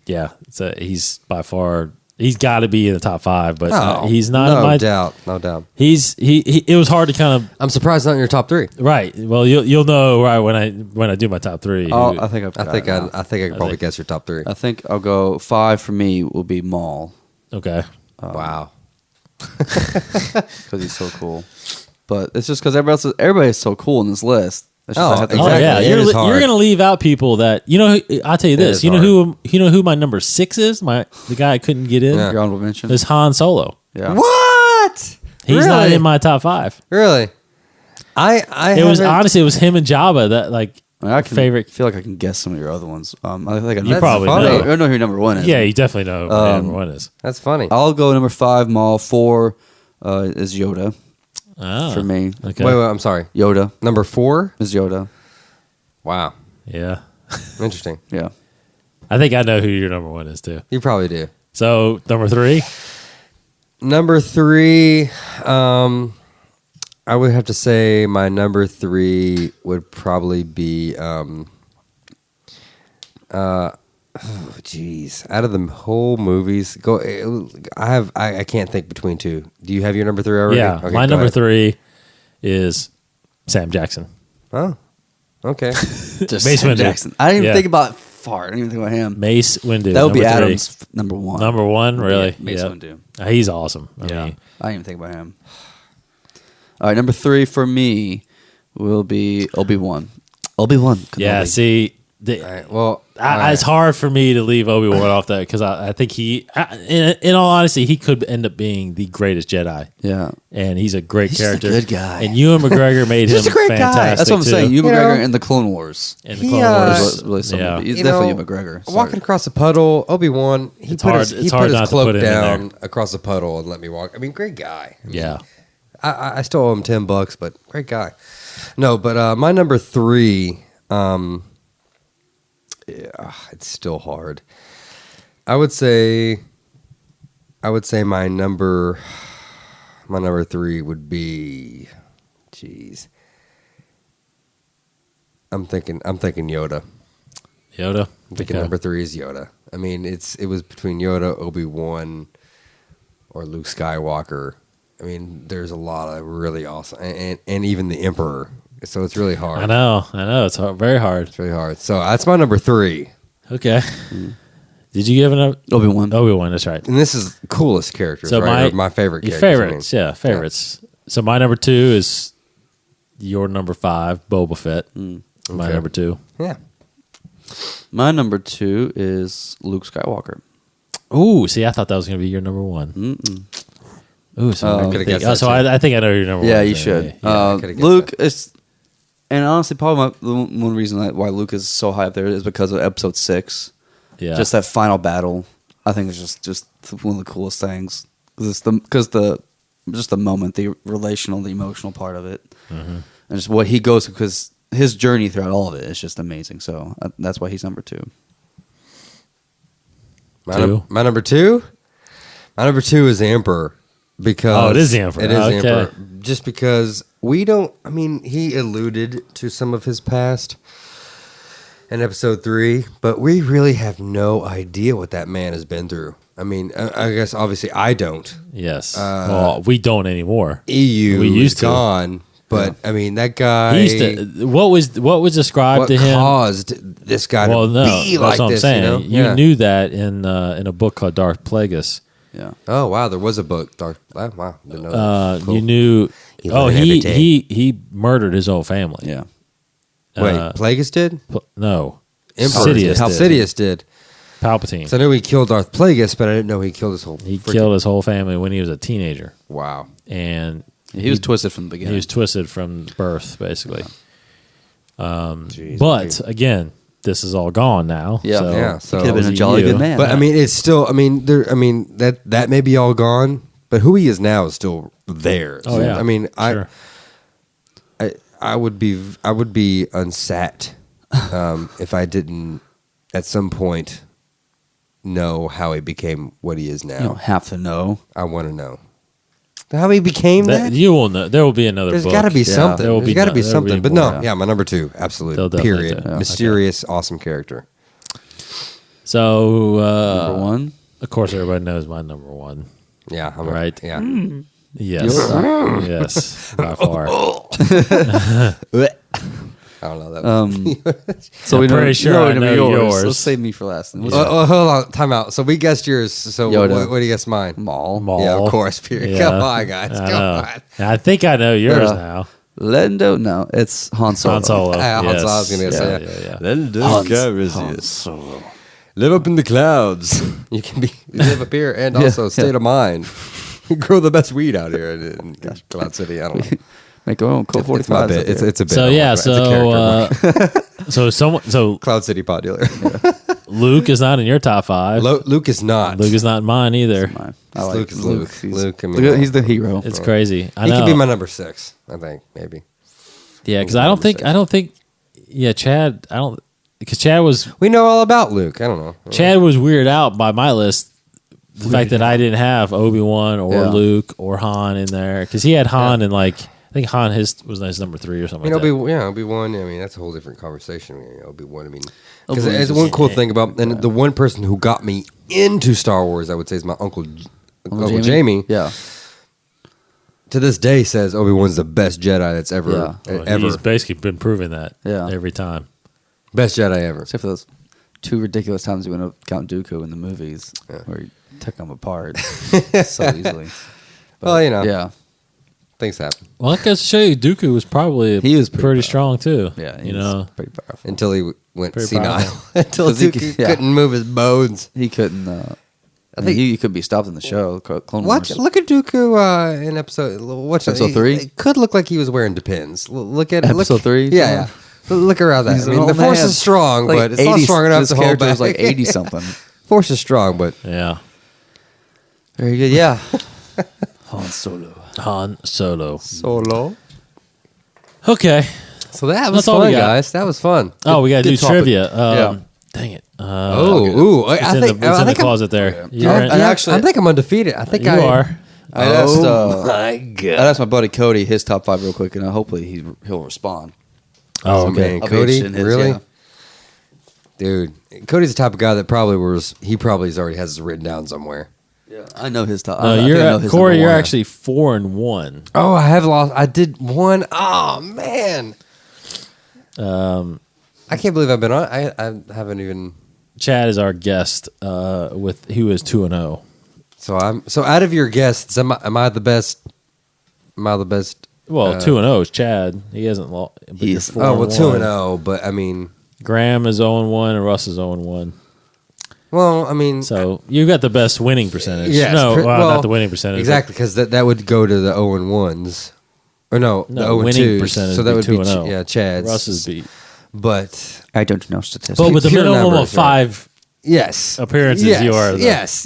Yeah, he's by far he's got to be in the top 5, but Oh, he's not in no my. doubt, no doubt. He. It was hard to kind of I'm surprised not in your top 3. right. Well, you'll know right when I do my top 3. Oh, I think I think I could probably guess your top 3. I think I'll go 5 for me will be Maul Okay. Wow. because he's so cool. But it's just because everybody's so cool in this list. It's just I have to Oh Exactly. yeah, It you're is hard. you're gonna leave out people that I'll tell you this. is You know who my number 6 is? The guy I couldn't get in Yeah. Your honorable mention. is Han Solo. Yeah. What? He's Really? not in my top 5. Really? I It was haven't- honestly it was him and Jabba that like I can favorite. feel like I can guess some of your other ones. I think I You know. probably funny. know. I know who your number 1 is. Yeah, you definitely know who my number 1 is. That's funny. I'll go number 5 Maul. 4 is Yoda Oh, for me. Okay. Wait, I'm sorry. Yoda Number 4? is Yoda. Wow. Yeah, Interesting. Yeah. I think I know who your number 1 is too. You probably do. So number 3. Number 3, I would have to say my number 3 would probably be, out of the whole movies, I can't think between 2. Do you have your number 3 already? Yeah, Okay, my go number ahead. 3 is Sam Jackson. Oh, okay. Just Mace Sam Windu. Jackson. I didn't even Yeah. think about far. I didn't even think about him. Mace Windu. That would be number 3. Adam's number 1. Number 1, really? Mace Yep. Windu. He's awesome. I Yeah. mean, I didn't even think about him. All right, number 3 for me will be Obi-Wan. Obi-Wan. yeah. Kenobi. See, All right. Well, all right. it's hard for me to leave Obi-Wan off that because I think in all honesty, he could end up being the greatest Jedi, Yeah. and he's a great He's a character. good guy. And Ewan McGregor made him He's a great guy. fantastic. That's what I'm too. saying. Ewan You know, McGregor in the Clone Wars. in the he, Clone uh, Wars. Is really something. Yeah. He's You definitely know, Ewan McGregor. Sorry. walking across the puddle, Obi-Wan, he It's put hard- his, it's he hard put his not to cloak put him in down there. across the puddle and let me walk. I mean, great guy. I mean, Yeah. I still owe him $10, but great guy. No, but my number 3, it's still hard. I would say my number 3 would be, I'm thinking Yoda. Yoda. I'm thinking Okay. number 3 is Yoda. I mean, it was between Yoda, Obi-Wan, or Luke Skywalker. I mean, there's a lot of really awesome, and even the Emperor. So it's really hard. I know. It's hard, very hard. It's really hard. So that's my number 3, Okay. Did you give it a Obi-Wan. Obi-Wan? That's right. and this is the coolest characters, So right? Or my favorite your characters. favorites, yeah, favorites. So my number 2 is your number 5, Boba Fett. My Okay. number 2. Yeah. My number 2 is Luke Skywalker. Ooh, see, I thought that was going to be your number 1. Mm-mm. Ooh, so, I could've guessed that so too. I think I know your number 1. Yeah, you then. should. Yeah. I could've guessed Luke that. is, and honestly, probably the one reason why Luke is so high up there is because of Episode 6. Yeah. Just that final battle, I think is just one of the coolest things because the moment, the relational, the emotional part of it, and just what he goes through, because his journey throughout all of it is just amazing. So that's why he's number 2. My number 2? My number 2 is the Emperor. Because Oh, it is the Emperor. It is Okay. the Emperor. Just because he alluded to some of his past in episode 3, but we really have no idea what that man has been through. I mean, I guess obviously I don't. Yes. Well, we don't anymore. EU We is used to. gone, But I mean, that guy. He used to, what was described what to him caused this guy to be that's like what I'm this? saying. You know? You knew that in a book called Dark Plagueis. Yeah. Oh wow, there was a book. Dark. Wow, didn't know that. Cool. You knew. He learned every day. He murdered his own family. Yeah. Wait, Plagueis did? No, Emperor Sidious did. Palpatine. So I knew he killed Darth Plagueis, but I didn't know he killed his whole. He killed his whole family when he was a teenager, Wow. and He was twisted from the beginning. he was twisted from birth, basically. Jeez, But again, this is all gone now. Yeah. so Yeah, so- he could have been a was jolly you. good man. But I mean, it's still. I mean, that may be all gone, but who he is now is still there. Oh, yeah. I mean, Sure. I would be unsat if I didn't at some point know how he became what he is now. you don't have to know. I want to know how he became that. You will know. There will be another. There's book. got to be something. There will There's be got to be there will be something. But more. no, yeah, my number 2, They'll absolute definitely period. do. Mysterious, awesome character. So Number one. of course, everybody knows my number one. Yeah, I'm Right. Yeah. Yes, yes, by far. I don't know that. So we I'm know, pretty sure you I know yours. Let's save me for last. What's Hold on, time out. So we guessed yours. So Yoda. what do you guess mine? Maul. Yeah, of course. Period. Yeah. Come on, guys. I Come know. on. I think I know yours Yeah. now. Lendo? No, it's Han Solo. Han Solo. Han Yes. Solo, I was gonna say. Yeah. Solo. Live up in the clouds. You can be live up here and also state of mind. Grow the best weed out here in Cloud City. I don't know. Make our own Colt It's my 45s. bit. It's a bit. So yeah, It's a character. so Cloud City pot dealer. Luke is not in your top 5. Luke is not. Luke is not in mine either. Mine. Luke is Luke. He's, Luke, I mean, he's the hero. It's crazy. I he know. could be my number 6. I think maybe. Yeah, because I don't think. Yeah, Chad. I don't. Because Chad was We know all about Luke. I don't know. Chad was weirded out by my list. The fact that I didn't have Obi-Wan or Yeah. Luke or Han in there, because he had Han and I think Han was his number 3 or something. I mean, like that. Obi-Wan. I mean, that's a whole different conversation. Obi-Wan. I mean, because Obi-Wan's one just- cool thing about and the one person who got me into Star Wars, I would say, is my uncle Jamie. Yeah. To this day, says Obi-Wan's the best Jedi that's ever Well, ever He's basically been proving that Yeah. every time. best Jedi ever. Except for those 2 ridiculous times he went up Count Dooku in the movies where he took him apart so easily. Well, you know, Yeah. things happen Well, I goes to show you, Dooku was probably He was pretty pretty powerful. strong too. Yeah. you He's know. pretty powerful. until he went Pretty senile. powerful. Until 'Cause he Dooku could- yeah. couldn't move his bones. He couldn't. I think he could be stopped in the show. Clone Watch, Wars. look at Dooku in episode. Watch Episode 3? It could look like he was wearing Depends. Look at Episode look, 3? Yeah, yeah. Look around that. He's I an mean, the old Force man. is strong, Like but it's not strong enough his to hold character back. was like 80 something. Force is strong, but Yeah, Very good. Yeah. Han Solo. Han Solo. Solo. Okay. So that was That's all we fun, got. guys. That was fun. Oh, we got to good do topic. trivia. Yeah. Dang it. I It's in think the, it's I in the think I'm- closet there. Yeah. You're in- And actually- I think I'm undefeated. I think you I are. I asked, my god! I asked my buddy Cody his top 5 real quick, and hopefully he'll respond. Oh, Oh, okay. man, I'll be Cody, interested in his, really? yeah. Dude, Cody's the type of guy that he probably already has it written down somewhere. Yeah, I know his top. No, I think I know you're his Corey. number You're one. actually 4-1. Oh, I have lost. I did one. Oh man, I can't believe I've been on. I haven't even. Chad is our guest. With who is 2-0. So out of your guests, am I the best? Am I the best? Well, 2-0 is Chad. He hasn't lost. He's- Oh well, 2-0. But I mean, Graham is 0-1 and Russ is 0-1. well, I mean, So you got the best winning percentage. yes, No, well, not the winning percentage. exactly, because that would go to the 0-1s, or no, the No, winning 0-2s. percentage. So that would be 2-0. yeah, Chad's. Russ is beat. But I don't know statistics. But with the pure minimum numbers, of 5 yes, appearances, yes, you are. yes.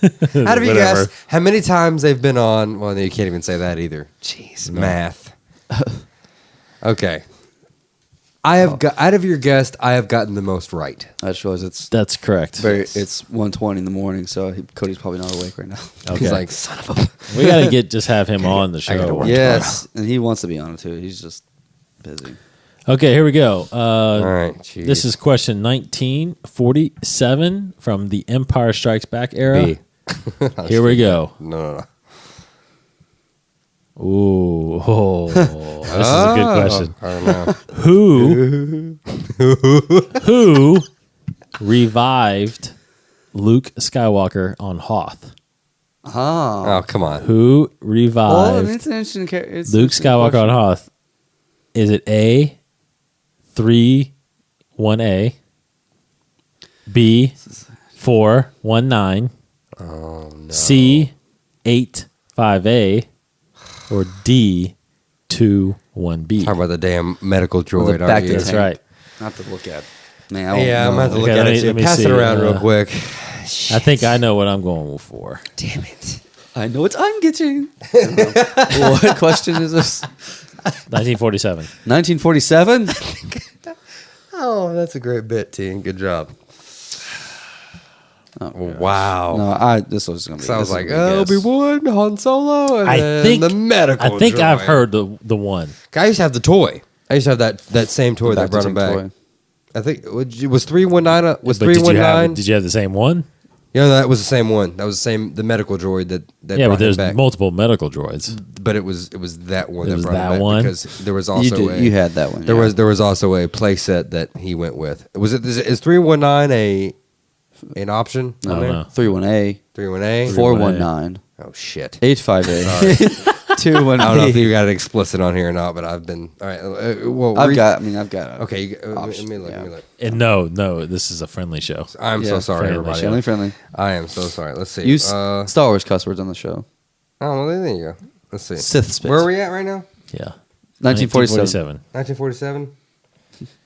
How do you Whatever. guess how many times they've been on? Well, you can't even say that either. Jeez, math. Okay, I have got out of your guest. I have gotten the most right. I just realized it's That's correct. it's 1:20 in the morning, so Cody's probably not awake right now. Okay. He's like, son of a. We got to just have him on the I gotta show. work. Yes, and he wants to be on it too. He's just busy. Okay, here we go. All right, geez. This is question 1947 from the Empire Strikes Back era. B. Here we go. No. Ooh, this is a good question. I don't know. Who revived Luke Skywalker on Hoth? Oh. Oh, come on. Who Well, revived it's an interesting character. Luke Skywalker on Hoth? Is it A, 3-1A, B, 4-1-9, Oh, no. C, 8-5A, or D, 2-1B? Talking about the damn medical droid, the back aren't to you? That's right. I have to look at. Man, I don't Yeah, I'm know. going to have to look Okay, at let it, me too. Pass see. it around real quick. I think I know what I'm going for. Damn it. I know what I'm getting. What question is this? 1947. 1947? Oh, that's a great bit, T. Good job. Oh, Wow. no, this was going to be. So I was this like, gonna be a guess. Obi-Wan, Han Solo, and I then think the medical I think I've droid. heard the one. I used to have the toy. I used to have that same toy that Back to brought him Tank back. toy. I think it was 319. Was But did you 319? did you have the same one? Yeah, that was the same one. That was the medical droid that Yeah, brought but there's him back. multiple medical droids. But it was that one It that was brought that him back one? because there was also You had that one. there yeah. was also a play set that he went with. Is 319 an option? I don't know. 31A, 318. 419, Oh shit. 85A, 21A. I don't know if you got it explicit on here or not, but I've been all right. Well, I've got it. Okay, let option, me look. yeah. Let me look. And no, this is a friendly show. I'm so Yeah, sorry, friendly, everybody. show. Friendly, friendly. I am so sorry. Let's see. Use Oh, Star Wars cuss words on the show. well, there you go. Let's see. Sith spit. Where are we at right now? Yeah. 1947. 1947.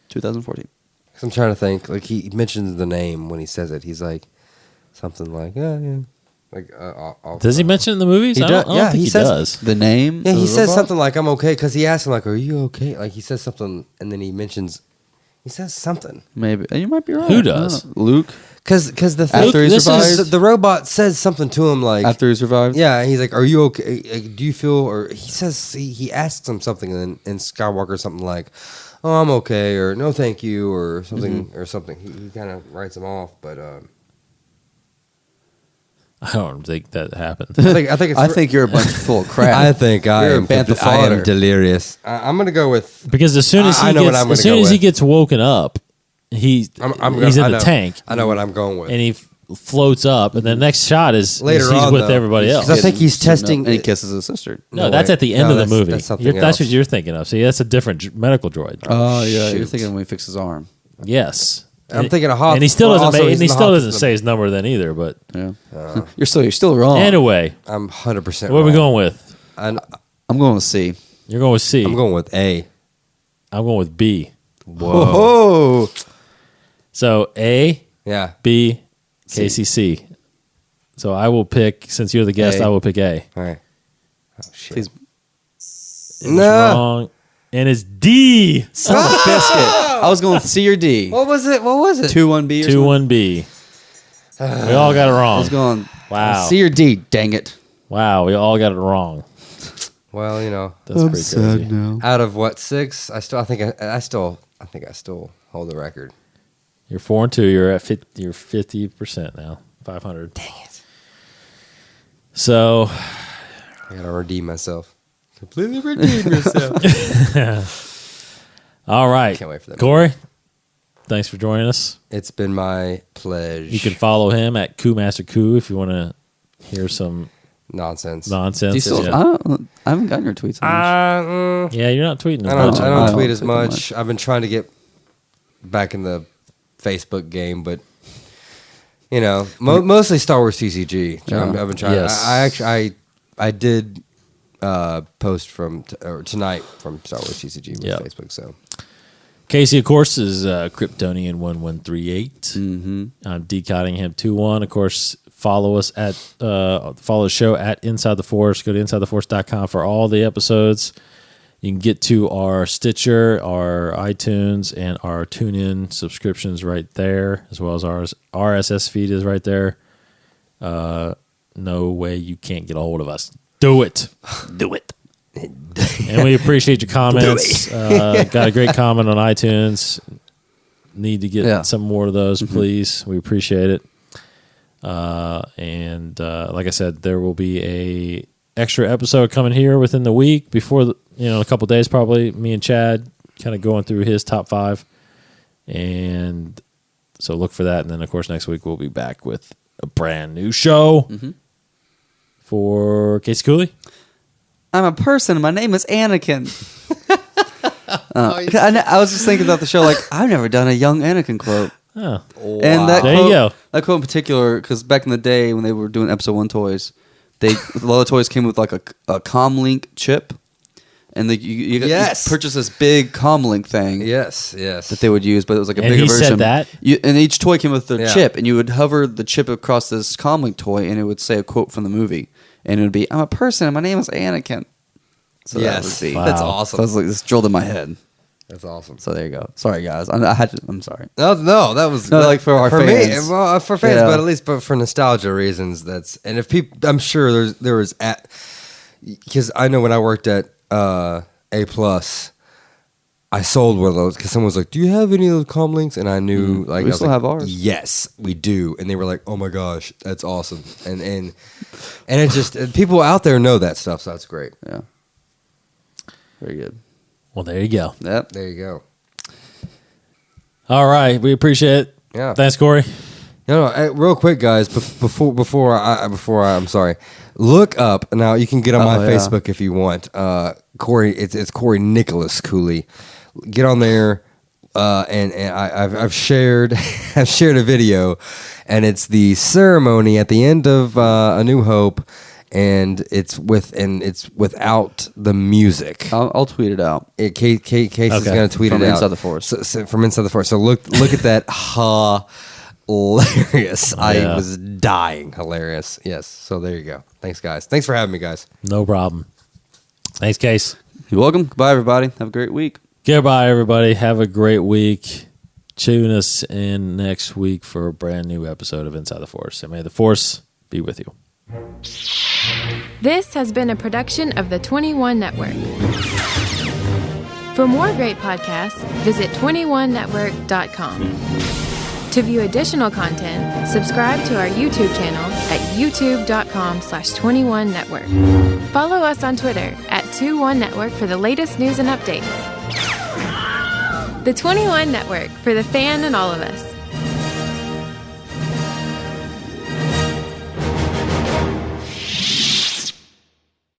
2014. 'Cause I'm trying to think. Like he mentions the name when he says it. He's like something like, yeah. Like, Does he mention it in the movies? He I don't, does- I don't yeah, think he he says- does. The name? Yeah, of he the says robot? something like, "I'm okay," because he asks him like, "Are you okay?" Like he says something, and then he says something. Maybe. You might be right. Who I don't does? know. Luke? Because the thing, After he this is- survived? the robot says something to him like, After he survived? yeah, he's like, "Are you okay? Do you feel?" Or he says he asks him something, and Skywalker something like, "Oh, I'm okay," or "No, thank you," or something, or something. He kind of writes him off, but I don't think that happened. I think it's I think you're a bunch full of crap. I think I You're a am bantha I am fodder. delirious. I'm gonna go with. Because as soon as I he know what gets I'm gonna as soon go as he with. gets woken up, he's I'm in I the know. tank I know what I'm going with. and he floats up, and the next shot is Later he's on, with though, everybody else. 'cause I think he's testing- And he kisses his sister. No, that's way. at the end No, of the that's- movie. that's something That's else. what you're thinking of. See, that's a different medical droid. Oh, yeah. You're shoot. thinking when he fixed his arm. Yes, I'm thinking of Hoth. and he still well, doesn't. also Make, he's and he in the still Hoth doesn't system. say his number then either. But Yeah. You're still wrong. anyway, I'm 100%. what are we going with? I'm I'm going with C. You're going with C. going with A. I'm going with B. Whoa. So A, Yeah. B, KCC. So I will pick. Since you're the guest, A. I will pick A. All right. Oh shit. Please. It's No. wrong, and it's D. Son of a biscuit. I was going with C or D. What was it? 2-1B or 2-1B. We all got it I wrong. was going Wow. C or D. Dang it. Wow, we all got it wrong. Well, That's pretty crazy. now. out of what 6? I think I still hold the record. You're 4-2. You're at 50. You're 50% now. 500. Dang it! So I gotta redeem myself. Completely redeem yourself. all right, Can't wait for that. Cory, thanks for joining us. It's been my pleasure. You can follow him at KooMasterKoo if you want to hear some Nonsense. nonsense. Do you still, yeah. I haven't gotten your tweets. On Yeah, you're not tweeting as I don't, much. I I don't don't tweet as tweet that much. I've been trying to get back in the Facebook game, but mostly Star Wars TCG. Yeah. I've been trying. Yes. I did post from tonight from Star Wars TCG with Yep. Facebook. So Casey, of course, is Kryptonian1138. Mm-hmm. I'm D Cottingham21. Of course, follow us at follow the show at Inside the Force. Go to InsideTheForce.com for all the episodes. You can get to our Stitcher, our iTunes, and our TuneIn subscriptions right there, as well as our RSS feed is right there. No way you can't get a hold of us. Do it. Do it. And we appreciate your comments. Got a great comment on iTunes. Need to get some more of those, please. We appreciate it. And like I said, there will be a extra episode coming here within the week before a couple days probably. Me and Chad kind of going through his top 5, and so look for that. And then of course next week we'll be back with a brand new show for Casey Cooley. I'm a person. My name is Anakin. I was just thinking about the show. Like, I've never done a young Anakin quote. Oh. Wow. And that there quote, you go. That quote in particular, because back in the day when they were doing Episode 1 toys, a lot of toys came with like a comlink chip, and you purchase this big comlink thing. Yes. That they would use, but it was like a and bigger he version. said that? And each toy came with the chip, and you would hover the chip across this comlink toy, and it would say a quote from the movie, and it would be, "I'm a person, and my name is Anakin." So that would be. Wow. That's awesome. So I was like, this drilled in my head. That's awesome. So there you go. Sorry, guys. I'm sorry. No, that was like for our fans. Me, well, for fans, but at least for nostalgia reasons. And if people, I'm sure there was because I know when I worked at A+, I sold one of those because someone was like, "Do you have any of those comlinks?" And I knew like We I was still like, have ours. Yes, we do. And they were like, "Oh my gosh, that's awesome!" And it just people out there know that stuff, so that's great. Yeah. Very good. Well, there you go. Yep. There you go. All right, we appreciate it. Yeah. Thanks, Corey. No, real quick, guys. Before I'm sorry. Look up now. You can get on my Facebook if you want. Cory, it's Cory Nicholas Cooley. Get on there, and I've shared a video, and it's the ceremony at the end of A New Hope, and it's without the music. I'll tweet it out. Case is going to tweet From it out Inside the Force. So, from Inside the Force. So look at that. Hilarious. I was dying. Hilarious. Yes. So there you go. Thanks, guys. Thanks for having me, guys. No problem. Thanks, Case. You're welcome. Goodbye, everybody. Have a great week. Goodbye, everybody. Have a great week. Tune us in next week for a brand new episode of Inside the Force. And may the Force be with you. This has been a production of the 21 Network. For more great podcasts, visit 21network.com. To view additional content, subscribe to our YouTube channel at youtube.com/21network. Follow us on Twitter at 21network for the latest news and updates. The 21 Network, for the fan and all of us.